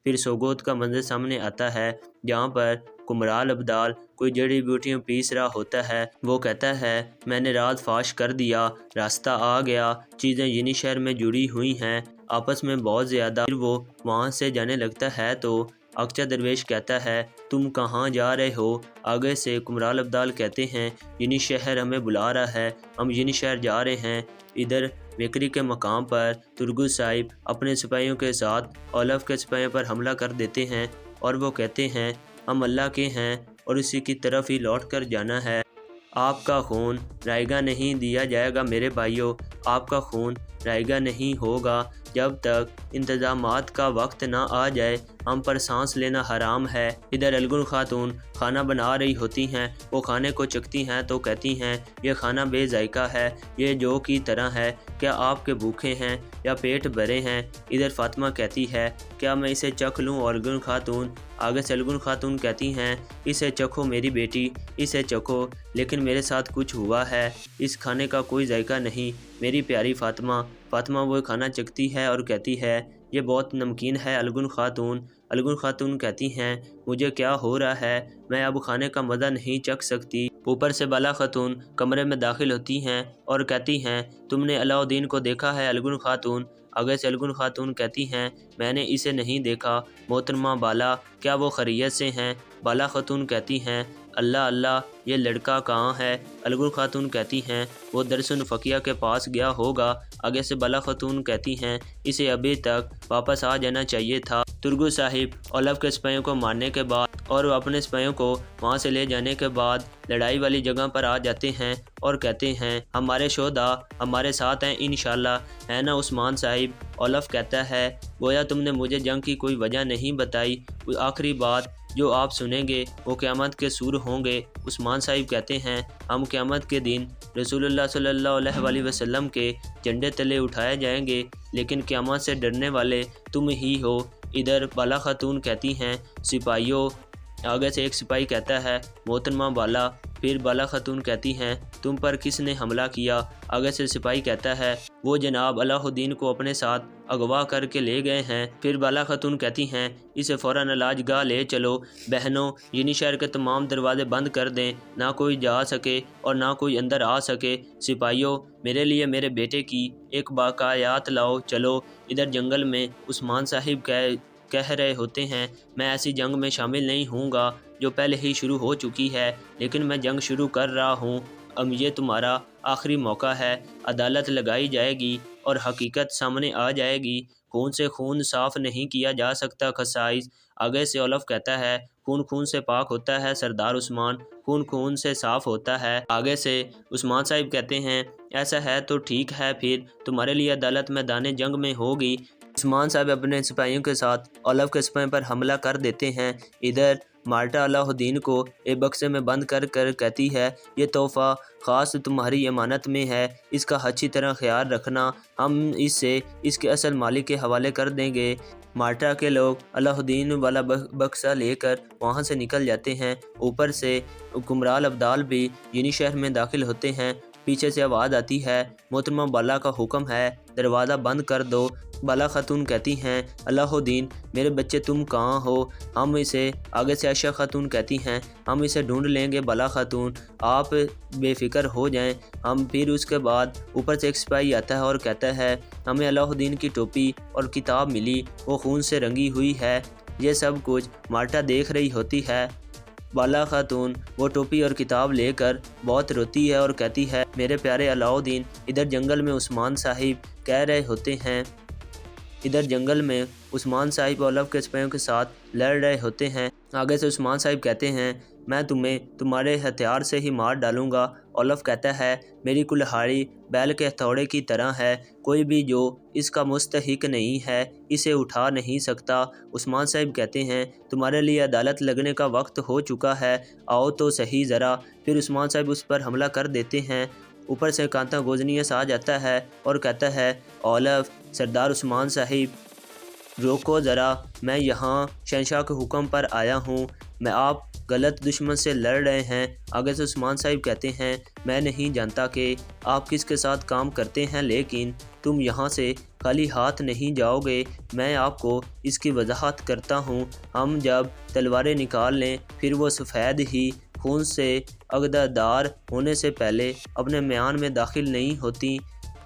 پھر سوگوت کا منظر سامنے آتا ہے جہاں پر کمرال ابدال کوئی جڑی بوٹیاں پیس رہا ہوتا ہے۔ وہ کہتا ہے میں نے رات فاش کر دیا، راستہ آ گیا، چیزیں یعنی شہر میں جڑی ہوئی ہیں آپس میں بہت زیادہ۔ پھر وہ وہاں سے جانے لگتا ہے تو اقچا درویش کہتا ہے تم کہاں جا رہے ہو؟ آگے سے کمرال ابدال کہتے ہیں یعنی شہر ہمیں بلا رہا ہے، ہم یعنی شہر جا رہے ہیں۔ ادھر میکری کے مقام پر ترگس صاحب اپنے سپاہیوں کے ساتھ اولف کے سپاہیوں پر حملہ کر دیتے ہیں اور وہ کہتے ہیں ہم اللہ کے ہیں اور اسی کی طرف ہی لوٹ کر جانا ہے۔ آپ کا خون رائیگاں نہیں دیا جائے گا میرے بھائیوں، آپ کا خون رائیگاں نہیں ہوگا جب تک انتظامات کا وقت نہ آ جائے، ہم پر سانس لینا حرام ہے۔ ادھر الگن خاتون کھانا بنا رہی ہوتی ہیں، وہ کھانے کو چکھتی ہیں تو کہتی ہیں یہ کھانا بے ذائقہ ہے، یہ جو کی طرح ہے، کیا آپ کے بھوکے ہیں یا پیٹ بھرے ہیں؟ ادھر فاطمہ کہتی ہے کیا میں اسے چکھ لوں؟ اور الگن خاتون آگے سے الگن خاتون کہتی ہیں اسے چکھو میری بیٹی، اسے چکھو، لیکن میرے ساتھ کچھ ہوا ہے، اس کھانے کا کوئی ذائقہ نہیں میری پیاری فاطمہ۔ فاطمہ وہ کھانا چکھتی ہے اور کہتی ہے یہ بہت نمکین ہے الگن خاتون کہتی ہیں مجھے کیا ہو رہا ہے، میں اب کھانے کا مزہ نہیں چکھ سکتی۔ اوپر سے بالا خاتون کمرے میں داخل ہوتی ہیں اور کہتی ہیں تم نے علاء الدین کو دیکھا ہے الگن خاتون؟ آگے سے الگن خاتون کہتی ہیں میں نے اسے نہیں دیکھا محترمہ بالا، کیا وہ خیریت سے ہیں؟ بالا خاتون کہتی ہیں اللہ اللہ یہ لڑکا کہاں ہے؟ الگن خاتون کہتی ہیں وہ درس فقیہ کے پاس گیا ہوگا۔ آگے سے بالا خاتون کہتی ہیں اسے ابھی تک واپس آ جانا چاہیے تھا۔ ترگس صاحب اولف کے سپاہیوں کو مارنے کے بعد اور اپنے سپاہیوں کو وہاں سے لے جانے کے بعد لڑائی والی جگہ پر آ جاتے ہیں اور کہتے ہیں ہمارے شہداء ہمارے ساتھ ہیں انشاءاللہ، ہے نا عثمان صاحب؟ اولف کہتا ہے گویا تم نے مجھے جنگ کی کوئی وجہ نہیں بتائی، آخری بات جو آپ سنیں گے وہ قیامت کے سور ہوں گے۔ عثمان صاحب کہتے ہیں ہم قیامت کے دن رسول اللہ صلی اللہ علیہ وآلہ وسلم کے جھنڈے تلے اٹھائے جائیں گے، لیکن قیامت سے ڈرنے والے تم ہی ہو۔ ادھر بالا خاتون کہتی ہیں سپاہیوں، آگے سے ایک سپاہی کہتا ہے محترمہ بالا، پھر بالا خاتون کہتی ہیں تم پر کس نے حملہ کیا؟ آگے سے سپاہی کہتا ہے وہ جناب علاء الدین کو اپنے ساتھ اغوا کر کے لے گئے ہیں۔ پھر بالا خاتون کہتی ہیں اسے فوراً علاج گاہ لے چلو، بہنوں یعنی شہر کے تمام دروازے بند کر دیں، نہ کوئی جا سکے اور نہ کوئی اندر آ سکے۔ سپاہیوں میرے لیے میرے بیٹے کی ایک باقیات لاؤ چلو۔ ادھر جنگل میں عثمان صاحب کہہ رہے ہوتے ہیں میں ایسی جنگ میں شامل نہیں ہوں گا جو پہلے ہی شروع ہو چکی ہے، لیکن میں جنگ شروع کر رہا ہوں، اب یہ تمہارا آخری موقع ہے، عدالت لگائی جائے گی اور حقیقت سامنے آ جائے گی، خون سے خون صاف نہیں کیا جا سکتا خسائس۔ آگے سے اولف کہتا ہے خون خون سے پاک ہوتا ہے سردار عثمان، خون خون سے صاف ہوتا ہے۔ آگے سے عثمان صاحب کہتے ہیں ایسا ہے تو ٹھیک ہے، پھر تمہارے لیے عدالت میدان جنگ میں ہوگی۔ عثمان صاحب اپنے سپاہیوں کے ساتھ اولف کے سپاہیوں پر حملہ کر دیتے ہیں۔ ادھر مارٹا علاء الدین کو ایک بکسے میں بند کر کہتی ہے یہ تحفہ خاص تمہاری امانت میں ہے، اس کا اچھی طرح خیال رکھنا، ہم اسے اس کے اصل مالک کے حوالے کر دیں گے۔ مارٹا کے لوگ علاء الدین والا بکسہ لے کر وہاں سے نکل جاتے ہیں۔ اوپر سے کمرال ابدال بھی یعنی شہر میں داخل ہوتے ہیں۔ پیچھے سے آواز آتی ہے محترمہ بالا کا حکم ہے دروازہ بند کر دو۔ بالا خاتون کہتی ہیں علاء الدین میرے بچے تم کہاں ہو؟ ہم اسے آگے سے عائشہ خاتون کہتی ہیں ہم اسے ڈھونڈ لیں گے بالا خاتون، آپ بے فکر ہو جائیں ہم۔ پھر اس کے بعد اوپر سے ایک سپاہی آتا ہے اور کہتا ہے ہمیں علاء الدین کی ٹوپی اور کتاب ملی، وہ خون سے رنگی ہوئی ہے۔ یہ سب کچھ مارٹا دیکھ رہی ہوتی ہے۔ بالا خاتون وہ ٹوپی اور کتاب لے کر بہت روتی ہے اور کہتی ہے میرے پیارے علاء الدین۔ ادھر جنگل میں عثمان صاحب کہہ رہے ہوتے ہیں اولف کے سپاہیوں کے ساتھ لڑ رہے ہوتے ہیں۔ آگے سے عثمان صاحب کہتے ہیں میں تمہیں تمہارے ہتھیار سے ہی مار ڈالوں گا۔ اولف کہتا ہے میری کلہاڑی بیل کے ہتھوڑے کی طرح ہے، کوئی بھی جو اس کا مستحق نہیں ہے اسے اٹھا نہیں سکتا۔ عثمان صاحب کہتے ہیں تمہارے لیے عدالت لگنے کا وقت ہو چکا ہے، آؤ تو صحیح ذرا۔ پھر عثمان صاحب اس پر حملہ کر دیتے ہیں۔ اوپر سے کانتا گوزنیس آ جاتا ہے اور کہتا ہے اولف سردار عثمان صاحب روکو ذرا، میں یہاں شہنشاہ کے حکم پر آیا ہوں، میں آپ غلط دشمن سے لڑ رہے ہیں۔ آگے سے عثمان صاحب کہتے ہیں میں نہیں جانتا کہ آپ کس کے ساتھ کام کرتے ہیں، لیکن تم یہاں سے خالی ہاتھ نہیں جاؤ گے۔ میں آپ کو اس کی وضاحت کرتا ہوں۔ ہم جب تلواریں نکال لیں پھر وہ سفید ہی خون سے عقدہدار ہونے سے پہلے اپنے میان میں داخل نہیں ہوتی۔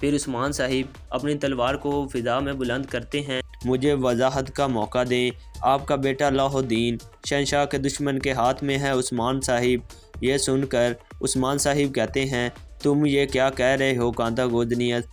پھر عثمان صاحب اپنی تلوار کو فضا میں بلند کرتے ہیں۔ مجھے وضاحت کا موقع دیں۔ آپ کا بیٹا اللہ الدین شہنشاہ کے دشمن کے ہاتھ میں ہے عثمان صاحب۔ یہ سن کر عثمان صاحب کہتے ہیں تم یہ کیا کہہ رہے ہو کانتا گوزنیس۔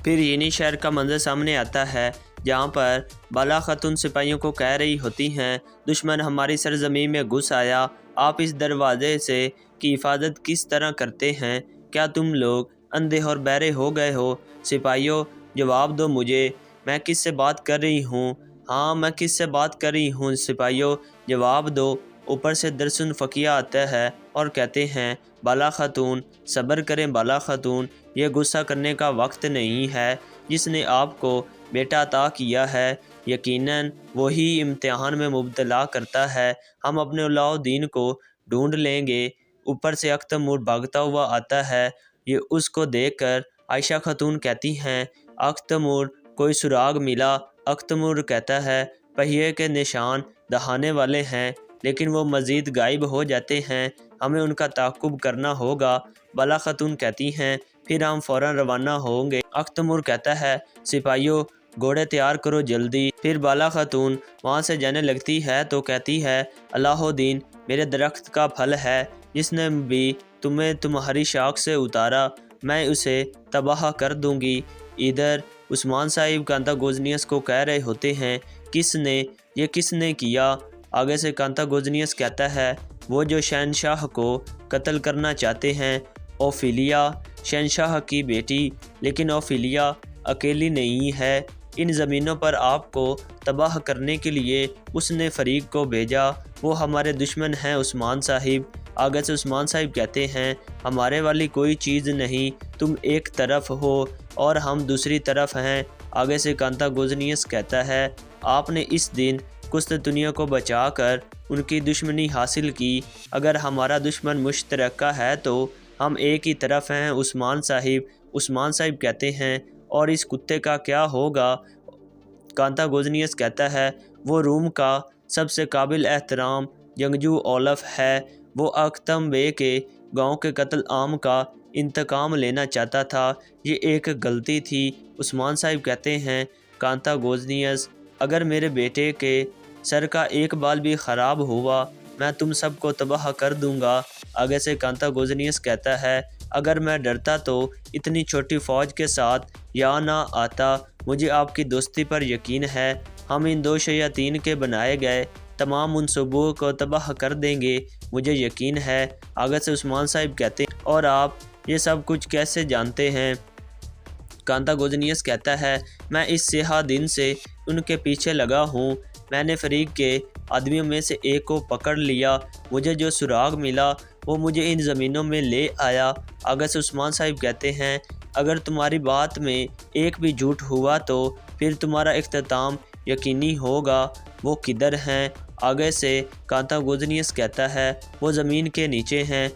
پھر ینی شہر کا منظر سامنے آتا ہے جہاں پر بالا خاتون سپاہیوں کو کہہ رہی ہوتی ہیں دشمن ہماری سرزمین میں گھس آیا، آپ اس دروازے سے کی حفاظت کس طرح کرتے ہیں؟ کیا تم لوگ اندھے اور بہرے ہو گئے ہو؟ سپاہیوں جواب دو مجھے، میں کس سے بات کر رہی ہوں؟ ہاں میں کس سے بات کر رہی ہوں؟ سپاہیوں جواب دو۔ اوپر سے درسن فقیہ آتا ہے اور کہتے ہیں بالا خاتون صبر کریں بالا خاتون، یہ غصہ کرنے کا وقت نہیں ہے۔ جس نے آپ کو بیٹا عطا کیا ہے یقیناً وہی امتحان میں مبتلا کرتا ہے۔ ہم اپنے اللہ الدین کو ڈھونڈ لیں گے۔ اوپر سے اختمور بھاگتا ہوا آتا ہے۔ یہ اس کو دیکھ کر عائشہ خاتون کہتی ہیں اختمور کوئی سراغ ملا؟ اختمور کہتا ہے پہیے کے نشان دہانے والے ہیں لیکن وہ مزید غائب ہو جاتے ہیں، ہمیں ان کا تعاقب کرنا ہوگا۔ بالا خاتون کہتی ہیں پھر ہم فوراً روانہ ہوں گے۔ اختمور کہتا ہے سپاہیوں گھوڑے تیار کرو جلدی۔ پھر بالا خاتون وہاں سے جانے لگتی ہے تو کہتی ہے اللہ الدین میرے درخت کا پھل ہے، جس نے بھی تمہیں تمہاری شاخ سے اتارا میں اسے تباہ کر دوں گی۔ ادھر عثمان صاحب کانتا گوزنیس کو کہہ رہے ہوتے ہیں کس نے کیا؟ آگے سے کانتا گوزنیس کہتا ہے وہ جو شہنشاہ کو قتل کرنا چاہتے ہیں، اوفیلیا شہنشاہ کی بیٹی، لیکن اوفیلیا اکیلی نہیں ہے۔ ان زمینوں پر آپ کو تباہ کرنے کے لیے اس نے فریق کو بھیجا، وہ ہمارے دشمن ہیں عثمان صاحب۔ آگے سے عثمان صاحب کہتے ہیں ہمارے والی کوئی چیز نہیں، تم ایک طرف ہو اور ہم دوسری طرف ہیں۔ آگے سے کانتا گوزنیس کہتا ہے آپ نے اس دن قسطنطنیہ کو بچا کر ان کی دشمنی حاصل کی، اگر ہمارا دشمن مشترکہ ہے تو ہم ایک ہی طرف ہیں عثمان صاحب۔ عثمان صاحب کہتے ہیں اور اس کتے کا کیا ہوگا؟ کانتا گوزنیس کہتا ہے وہ روم کا سب سے قابل احترام جنگجو اولف ہے، وہ اکتم بے کے گاؤں کے قتل عام کا انتقام لینا چاہتا تھا، یہ ایک غلطی تھی۔ عثمان صاحب کہتے ہیں کانتا گوزنیس اگر میرے بیٹے کے سر کا ایک بال بھی خراب ہوا میں تم سب کو تباہ کر دوں گا۔ آگے سے کانتا گوزنیس کہتا ہے اگر میں ڈرتا تو اتنی چھوٹی فوج کے ساتھ یا نہ آتا، مجھے آپ کی دوستی پر یقین ہے، ہم ان دو شیاطین کے بنائے گئے تمام منصوبوں کو تباہ کر دیں گے، مجھے یقین ہے۔ آگے سے عثمان صاحب کہتے ہیں اور آپ یہ سب کچھ کیسے جانتے ہیں؟ کانتا گوزنیس کہتا ہے میں اس سیاہ دن سے ان کے پیچھے لگا ہوں، میں نے فریق کے آدمیوں میں سے ایک کو پکڑ لیا، مجھے جو سراغ ملا وہ مجھے ان زمینوں میں لے آیا۔ آگے سے عثمان صاحب کہتے ہیں اگر تمہاری بات میں ایک بھی جھوٹ ہوا تو پھر تمہارا اختتام یقینی ہوگا، وہ کدھر ہیں؟ آگے سے کانتا گوزنیس کہتا ہے وہ زمین کے نیچے ہیں۔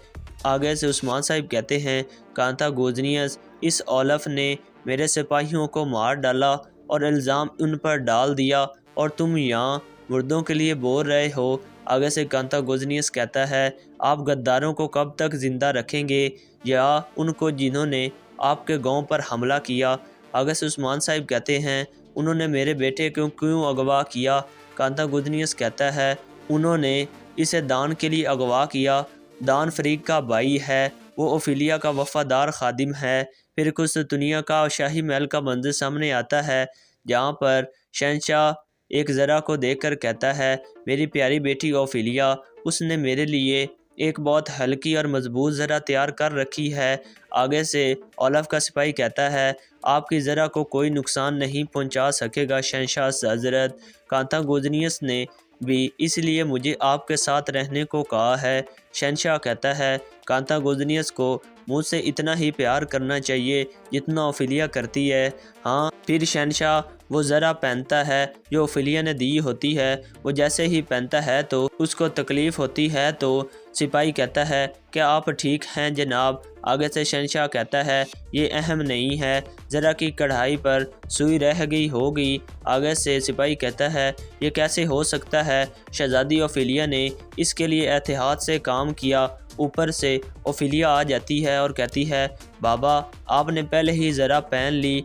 آگے سے عثمان صاحب کہتے ہیں کانتا گوزنیس اس اولف نے میرے سپاہیوں کو مار ڈالا اور الزام ان پر ڈال دیا اور تم یہاں مردوں کے لیے بول رہے ہو۔ آگے سے کانتا گوزنیس کہتا ہے آپ غداروں کو کب تک زندہ رکھیں گے یا ان کو جنہوں نے آپ کے گاؤں پر حملہ کیا؟ آگے سے عثمان صاحب کہتے ہیں انہوں نے میرے بیٹے کو کیوں اغوا کیا؟ کانتا گوزنیس کہتا ہے انہوں نے اسے دان کے لیے اغوا کیا، دان فریق کا بھائی ہے، وہ اوفیلیا کا وفادار خادم ہے۔ پھر قسطنطنیہ کا شاہی محل کا منظر سامنے آتا ہے جہاں پر شہنشاہ ایک زرہ کو دیکھ کر کہتا ہے میری پیاری بیٹی اوفیلیا، اس نے میرے لیے ایک بہت ہلکی اور مضبوط زرہ تیار کر رکھی ہے۔ آگے سے اولف کا سپاہی کہتا ہے آپ کی زرہ کو کوئی نقصان نہیں پہنچا سکے گا شہنشاہ حضرت، کانتا گوزنیس نے بھی اس لیے مجھے آپ کے ساتھ رہنے کو کہا ہے۔ شہنشاہ کہتا ہے کانتا گوزنیس کو مجھ سے اتنا ہی پیار کرنا چاہیے جتنا اوفیلیا کرتی ہے۔ ہاں پھر شہنشاہ وہ ذرا پہنتا ہے جو اوفیلیا نے دی ہوتی ہے۔ وہ جیسے ہی پہنتا ہے تو اس کو تکلیف ہوتی ہے تو سپاہی کہتا ہے کہ آپ ٹھیک ہیں جناب۔ آگے سے شہنشاہ کہتا ہے یہ اہم نہیں ہے، ذرا کی کڑھائی پر سوئی رہ گئی ہوگی۔ آگے سے سپاہی کہتا ہے یہ کیسے ہو سکتا ہے، شہزادی اوفیلیا نے اس کے لیے احتیاط سے کام کیا۔ اوپر سے اوفیلیا آ جاتی ہے اور کہتی ہے بابا آپ نے پہلے ہی ذرا پہن لی۔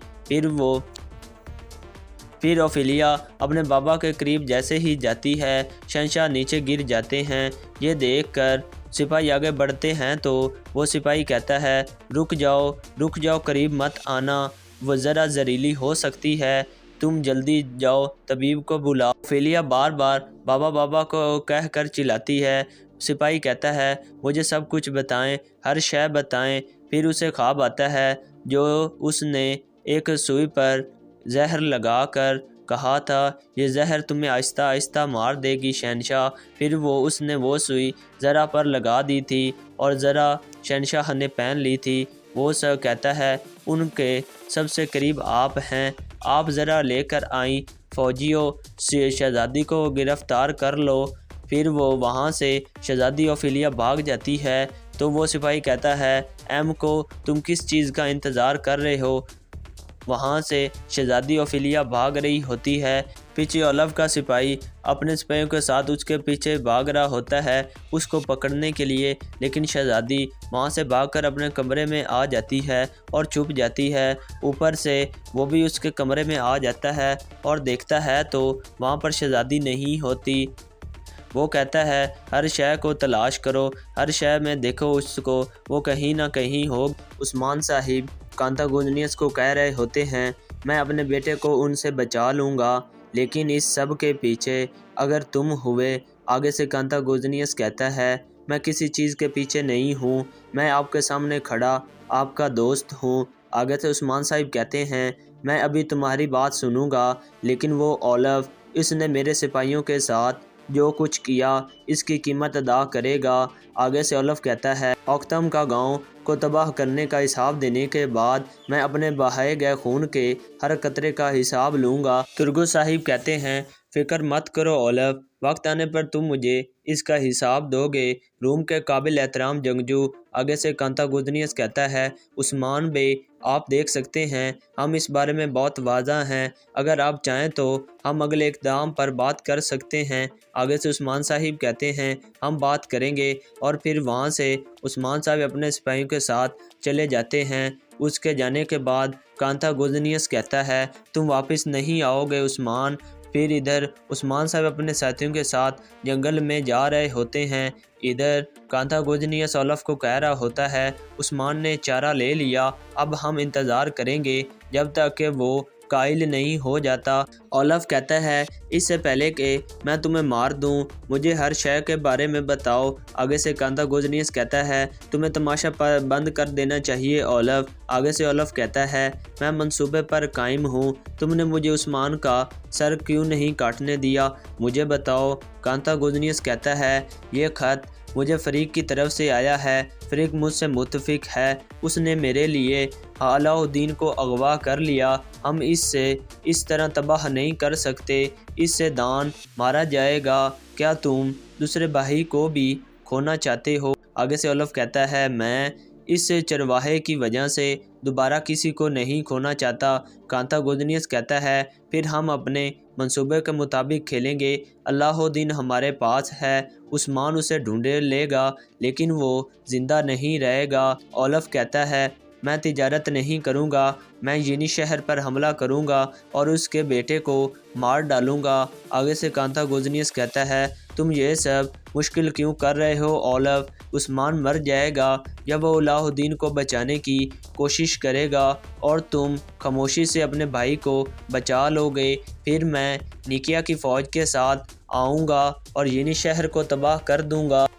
پھر اوفیلیا اپنے بابا کے قریب جیسے ہی جاتی ہے شہنشاہ نیچے گر جاتے ہیں۔ یہ دیکھ کر سپاہی آگے بڑھتے ہیں تو وہ سپاہی کہتا ہے رک جاؤ قریب مت آنا، وہ ذرا زہریلی ہو سکتی ہے، تم جلدی جاؤ طبیب کو بلاؤ۔ اوفیلیا بار بار بابا بابا کو کہہ کر چلاتی ہے۔ سپاہی کہتا ہے مجھے سب کچھ بتائیں، ہر شے بتائیں۔ پھر اسے خواب آتا ہے جو اس نے ایک سوئی پر زہر لگا کر کہا تھا یہ زہر تمہیں آہستہ آہستہ مار دے گی شہنشاہ۔ پھر اس نے وہ سوئی ذرا پر لگا دی تھی اور ذرا شہنشاہ نے پہن لی تھی۔ وہ سب کہتا ہے ان کے سب سے قریب آپ ہیں، آپ ذرا لے کر آئیں، فوجیوں شہزادی کو گرفتار کر لو۔ پھر وہ وہاں سے شہزادی اوفیلیا بھاگ جاتی ہے تو وہ سپاہی کہتا ہے ایم کو تم کس چیز کا انتظار کر رہے ہو؟ وہاں سے شہزادی اوفیلیا بھاگ رہی ہوتی ہے۔ پیچھے اولف کا سپاہی اپنے سپاہیوں کے ساتھ اس کے پیچھے بھاگ رہا ہوتا ہے اس کو پکڑنے کے لیے، لیکن شہزادی وہاں سے بھاگ کر اپنے کمرے میں آ جاتی ہے اور چھپ جاتی ہے۔ اوپر سے وہ بھی اس کے کمرے میں آ جاتا ہے اور دیکھتا ہے تو وہاں پر شہزادی نہیں ہوتی۔ وہ کہتا ہے ہر شے کو تلاش کرو، ہر شے میں دیکھو اس کو، وہ کہیں نہ کہیں ہو۔ عثمان صاحب کانتا گونجنیس کو کہہ رہے ہوتے ہیں میں اپنے بیٹے کو ان سے بچا لوں گا، لیکن اس سب کے پیچھے اگر تم ہوئے۔ آگے سے کانتا گونجنیس کہتا ہے میں کسی چیز کے پیچھے نہیں ہوں، میں آپ کے سامنے کھڑا آپ کا دوست ہوں۔ آگے سے عثمان صاحب کہتے ہیں میں ابھی تمہاری بات سنوں گا، لیکن وہ اولف اس نے میرے سپاہیوں کے ساتھ جو کچھ کیا اس کی قیمت ادا کرے گا۔ آگے سے اولف کہتا ہے اوکتم کا گاؤں کو تباہ کرنے کا حساب دینے کے بعد میں اپنے بہائے گئے خون کے ہر قطرے کا حساب لوں گا۔ ترگو صاحب کہتے ہیں فکر مت کرو اولف، وقت آنے پر تم مجھے اس کا حساب دو گے، روم کے قابل احترام جنگجو۔ آگے سے کانتا گونجنیس کہتا ہے عثمان بے آپ دیکھ سکتے ہیں ہم اس بارے میں بہت واضح ہیں، اگر آپ چاہیں تو ہم اگلے اقدام پر بات کر سکتے ہیں۔ آگے سے عثمان صاحب کہتے ہیں ہم بات کریں گے، اور پھر وہاں سے عثمان صاحب اپنے سپاہیوں کے ساتھ چلے جاتے ہیں۔ اس کے جانے کے بعد کانتا گونجنیس کہتا ہے تم واپس نہیں آؤ گے عثمان۔ پھر ادھر عثمان صاحب اپنے ساتھیوں کے ساتھ جنگل میں جا رہے ہوتے ہیں۔ ادھر کانتا گونجنیس اولف کو کہہ رہا ہوتا ہے عثمان نے چارہ لے لیا، اب ہم انتظار کریں گے جب تک کہ وہ قائل نہیں ہو جاتا۔ اولف کہتا ہے اس سے پہلے کہ میں تمہیں مار دوں مجھے ہر شے کے بارے میں بتاؤ۔ آگے سے کانتا گونجنیس کہتا ہے تمہیں تماشا بند کر دینا چاہیے اولف۔ آگے سے اولف کہتا ہے میں منصوبے پر قائم ہوں، تم نے مجھے عثمان کا سر کیوں نہیں کاٹنے دیا، مجھے بتاؤ۔ کانتا گونجنیس کہتا ہے یہ خط مجھے فریق کی طرف سے آیا ہے، فریق مجھ سے متفق ہے، اس نے میرے لیے علاء الدین کو اغوا کر لیا، ہم اس طرح تباہ نہیں کر سکتے، اس سے دان مارا جائے گا، کیا تم دوسرے بھائی کو بھی کھونا چاہتے ہو؟ آگے سے اولف کہتا ہے میں اس چرواہے کی وجہ سے دوبارہ کسی کو نہیں کھونا چاہتا۔ کانتا گونجنیس کہتا ہے پھر ہم اپنے منصوبے کے مطابق کھیلیں گے، علاء الدین ہمارے پاس ہے، عثمان اسے ڈھونڈ لے گا لیکن وہ زندہ نہیں رہے گا۔ اولف کہتا ہے میں تجارت نہیں کروں گا، میں ینی شہر پر حملہ کروں گا اور اس کے بیٹے کو مار ڈالوں گا۔ آگے سے کانتا گونجنیس کہتا ہے تم یہ سب مشکل کیوں کر رہے ہو اولف، عثمان مر جائے گا جب وہ علاء الدین کو بچانے کی کوشش کرے گا اور تم خاموشی سے اپنے بھائی کو بچا لو گے، پھر میں نیکیا کی فوج کے ساتھ آؤں گا اور ینی شہر کو تباہ کر دوں گا۔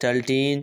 13